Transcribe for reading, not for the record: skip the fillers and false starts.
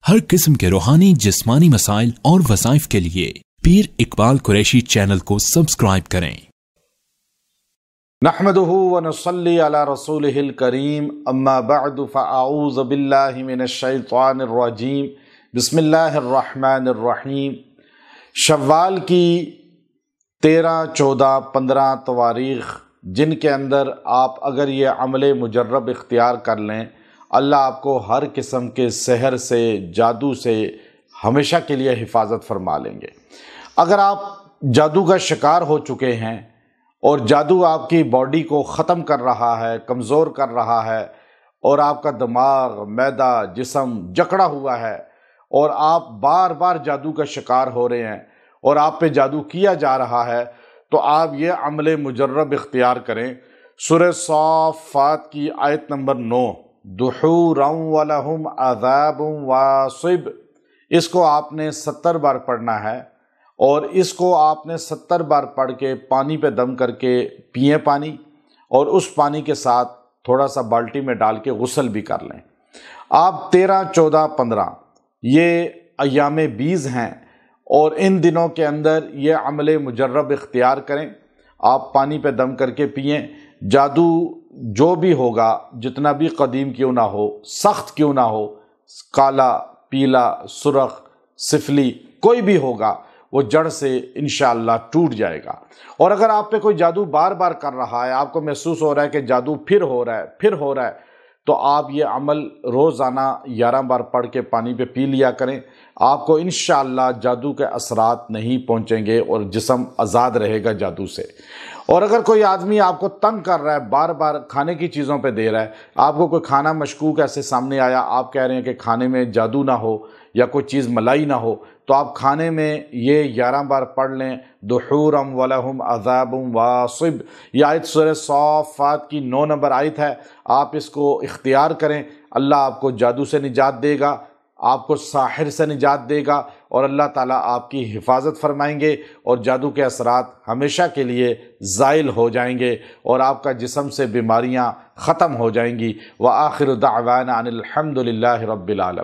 ہر قسم کے روحانی جسمانی مسائل اور وظائف کے لیے پیر اقبال قریشی چینل کو سبسکرائب کریں۔ نحمده ونصلي على رسوله الكريم اما بعد فاعوذ بالله من الشیطان الرجیم بسم اللہ الرحمن الرحیم۔ شوال کی 13، 14، 15 تواریخ جن کے اندر آپ اگر یہ عمل مجرب اختیار کر لیں، اللہ آپ کو ہر قسم کے سحر سے، جادو سے ہمیشہ کے لیے حفاظت فرما لیں گے۔ اگر آپ جادو کا شکار ہو چکے ہیں اور جادو آپ کی باڈی کو ختم کر رہا ہے، کمزور کر رہا ہے، اور آپ کا دماغ، معدہ، جسم جکڑا ہوا ہے اور آپ بار بار جادو کا شکار ہو رہے ہیں اور آپ پہ جادو کیا جا رہا ہے، تو آپ یہ عمل مجرب اختیار کریں۔ سورہ صافات کی آیت نمبر 9، دحورا ولہم عذاب واصب، اس کو آپ نے 70 بار پڑھنا ہے اور اس کو آپ نے 70 بار پڑھ کے پانی پہ دم کر کے پئیں پانی، اور اس پانی کے ساتھ تھوڑا سا بالٹی میں ڈال کے غسل بھی کر لیں۔ آپ 13، 14، 15 یہ ایام بیز ہیں اور ان دنوں کے اندر یہ عمل مجرب اختیار کریں۔ آپ پانی پہ دم کر کے پئیں۔ جادو جو بھی ہوگا، جتنا بھی قدیم کیوں نہ ہو، سخت کیوں نہ ہو، کالا، پیلا، سرخ، سفلی، کوئی بھی ہوگا، وہ جڑ سے انشاءاللہ ٹوٹ جائے گا۔ اور اگر آپ پہ کوئی جادو بار بار کر رہا ہے، آپ کو محسوس ہو رہا ہے کہ جادو پھر ہو رہا ہے، تو آپ یہ عمل روزانہ 11 بار پڑھ کے پانی پہ پی لیا کریں۔ آپ کو انشاءاللہ جادو کے اثرات نہیں پہنچیں گے اور جسم آزاد رہے گا جادو سے۔ اور اگر کوئی آدمی آپ کو تنگ کر رہا ہے، بار بار کھانے کی چیزوں پہ دے رہا ہے، آپ کو کوئی کھانا مشکوک ایسے سامنے آیا، آپ کہہ رہے ہیں کہ کھانے میں جادو نہ ہو یا کوئی چیز ملائی نہ ہو، تو آپ کھانے میں یہ 11 بار پڑھ لیں، دحورا ولہم عذاب واصب۔ یہ آیت سورہ صافات کی 9 نمبر آیت ہے۔ آپ اس کو اختیار کریں، اللہ آپ کو جادو سے نجات دے گا، آپ کو ساحر سے نجات دے گا، اور اللہ تعالیٰ آپ کی حفاظت فرمائیں گے اور جادو کے اثرات ہمیشہ کے لیے زائل ہو جائیں گے اور آپ کا جسم سے بیماریاں ختم ہو جائیں گی۔ وآخر دعوانا ان الحمد للہ رب العالمین۔